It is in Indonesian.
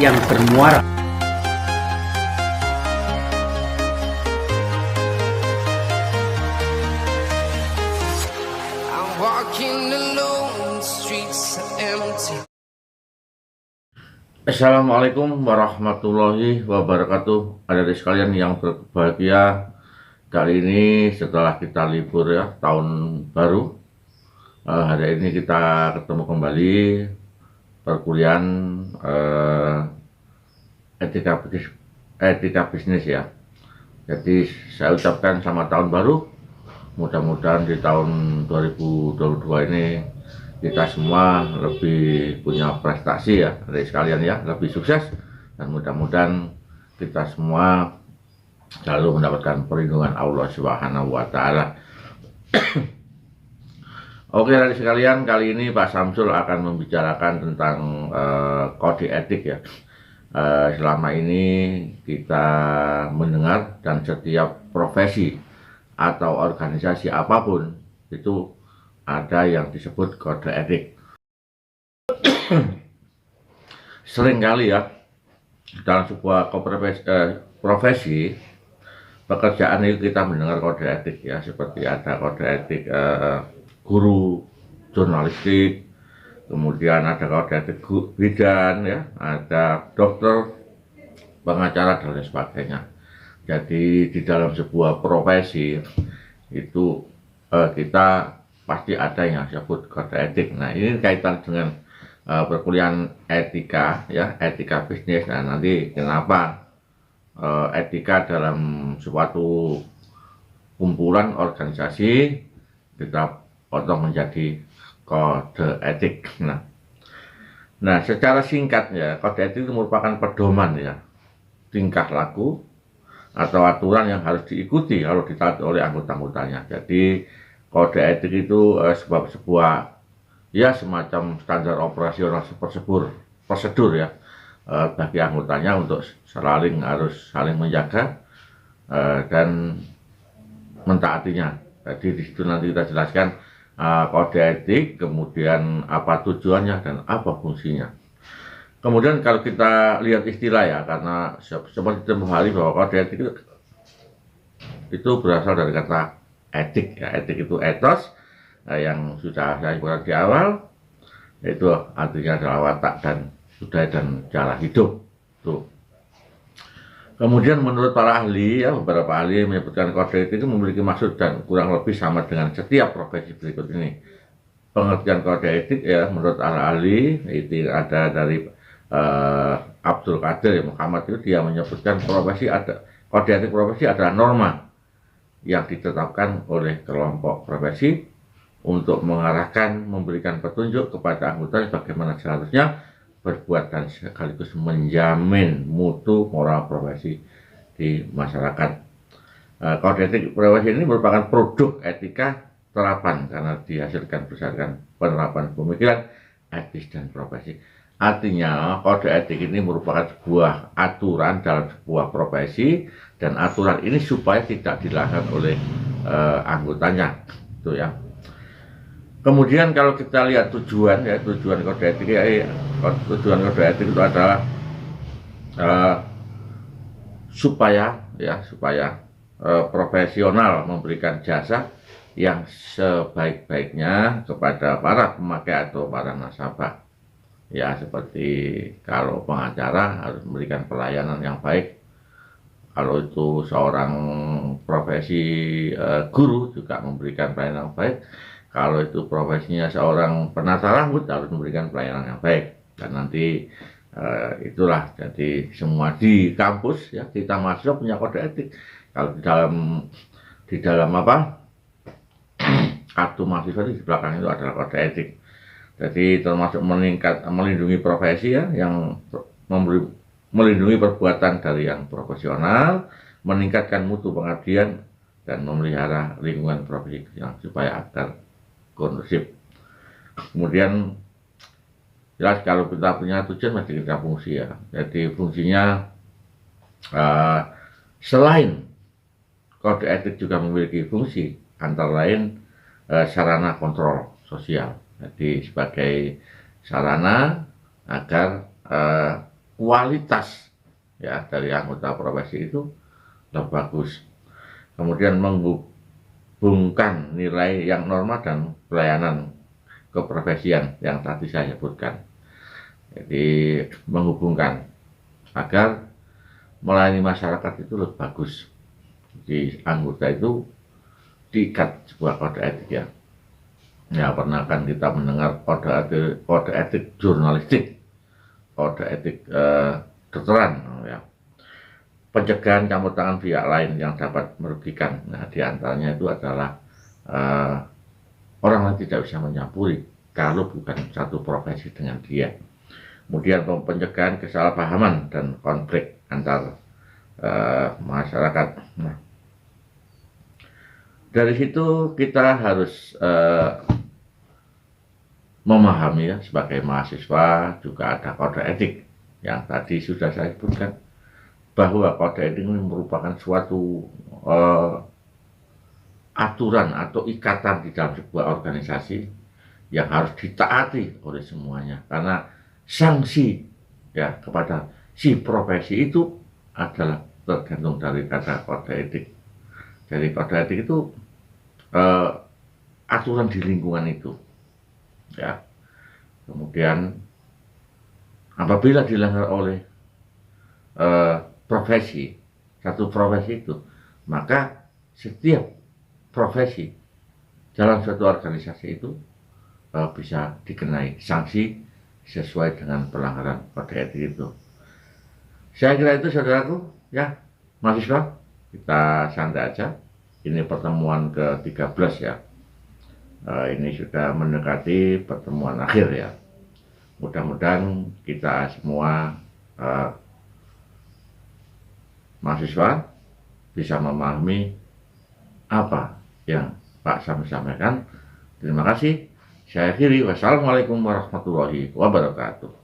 yang bermuara Assalamualaikum warahmatullahi wabarakatuh. Adik-adik sekalian yang berbahagia, kali ini setelah kita libur ya tahun baru, hari ini kita ketemu kembali perkuliahan etika bisnis ya. Jadi saya ucapkan selamat tahun baru. Mudah-mudahan di tahun 2022 ini kita semua lebih punya prestasi ya, dari sekalian ya, lebih sukses, dan mudah-mudahan kita semua selalu mendapatkan perlindungan Allah Subhanahu wa Ta'ala. Oke, dari sekalian, kali ini Pak Samsul akan membicarakan tentang kode etik ya. Selama ini kita mendengar, dan setiap profesi atau organisasi apapun itu ada yang disebut kode etik. Seringkali ya dalam sebuah profesi pekerjaan itu kita mendengar kode etik ya, seperti ada kode etik guru jurnalistik, kemudian ada kode etik bidan ya, ada dokter, pengacara, dan lain sebagainya. Jadi di dalam sebuah profesi itu kita pasti ada yang disebut kode etik. Nah, ini kaitan dengan perkuliahan etika ya, etika bisnis. Nah, nanti kenapa etika dalam suatu kumpulan organisasi kita potong menjadi kode etik. Nah, secara singkat ya, kode etik itu merupakan pedoman ya, tingkah laku atau aturan yang harus diikuti, harus ditaati oleh anggota-anggotanya. Jadi kode etik itu sebuah ya semacam standar operasional prosedur ya bagi anggotanya untuk harus saling menjaga dan mentaatinya. Jadi di situ nanti kita jelaskan kode etik, kemudian apa tujuannya dan apa fungsinya. Kemudian kalau kita lihat istilah ya, karena seperti tempoh hari bahwa kode etik itu berasal dari kata etik ya. Etik itu etos yang sudah saya sebutkan di awal, yaitu artinya adalah watak dan budaya dan cara hidup tuh. Kemudian menurut para ahli ya, beberapa ahli menyebutkan kode etik itu memiliki maksud dan kurang lebih sama dengan setiap profesi berikut ini. Pengertian kode etik ya, menurut para ahli itu ada dari Abdul Qadir Muhammad, itu dia menyebutkan kode etik profesi adalah norma yang ditetapkan oleh kelompok profesi untuk mengarahkan, memberikan petunjuk kepada anggota bagaimana seharusnya berbuat dan sekaligus menjamin mutu moral profesi di masyarakat. Kode etik profesi ini merupakan produk etika terapan karena dihasilkan berdasarkan penerapan pemikiran etis dan profesi. Artinya kode etik ini merupakan sebuah aturan dalam sebuah profesi, dan aturan ini supaya tidak dilanggar oleh anggotanya itu ya. Kemudian kalau kita lihat tujuan kode etik tujuan kode etik itu adalah supaya profesional memberikan jasa yang sebaik-baiknya kepada para pemakai atau para nasabah. Ya, seperti kalau pengacara harus memberikan pelayanan yang baik, kalau itu seorang profesi guru juga memberikan pelayanan yang baik, kalau itu profesinya seorang penata rambut harus memberikan pelayanan yang baik. Dan nanti itulah, jadi semua di kampus ya, kita mahasiswa punya kode etik. Kalau di dalam kartu mahasiswa di belakang itu adalah kode etik. Jadi termasuk melindungi profesi ya, yang melindungi perbuatan dari yang profesional, meningkatkan mutu pengabdian, dan memelihara lingkungan profesi yang supaya agar kondusif. Kemudian jelas kalau kita punya tujuan masih kita fungsi ya. Jadi fungsinya selain kode etik juga memiliki fungsi antara lain sarana kontrol sosial. Jadi sebagai sarana agar kualitas ya dari anggota profesi itu lebih bagus. Kemudian menghubungkan nilai yang normal dan pelayanan keprofesian yang tadi saya sebutkan. Jadi menghubungkan agar melayani masyarakat itu lebih bagus. Jadi anggota itu diikat sebuah kode etik ya. Ya pernah kan kita mendengar kode etik jurnalistik, kode etik kedokteran, ya. Pencegahan campur tangan pihak lain yang dapat merugikan. Nah, diantaranya itu adalah orang lain tidak bisa mencampuri kalau bukan satu profesi dengan dia. Kemudian pencegahan kesalahpahaman dan konflik antar masyarakat. Nah, dari situ kita harus memahami ya, sebagai mahasiswa juga ada kode etik yang tadi sudah saya sebutkan, bahwa kode etik ini merupakan suatu aturan atau ikatan di dalam sebuah organisasi yang harus ditaati oleh semuanya, karena sanksi ya kepada si profesi itu adalah tergantung dari kata kode etik. Jadi kode etik itu aturan di lingkungan itu ya. Kemudian apabila dilanggar oleh profesi, satu profesi itu, maka setiap profesi dalam suatu organisasi itu bisa dikenai sanksi sesuai dengan pelanggaran kode etik itu. Saya kira itu saudaraku ya, mahasiswa, kita santai aja. Ini pertemuan ke-13 ya. Ini sudah mendekati pertemuan akhir ya. Mudah-mudahan kita semua mahasiswa bisa memahami apa yang Pak Sam sampaikan. Terima kasih. Saya akhiri. Wassalamualaikum warahmatullahi wabarakatuh.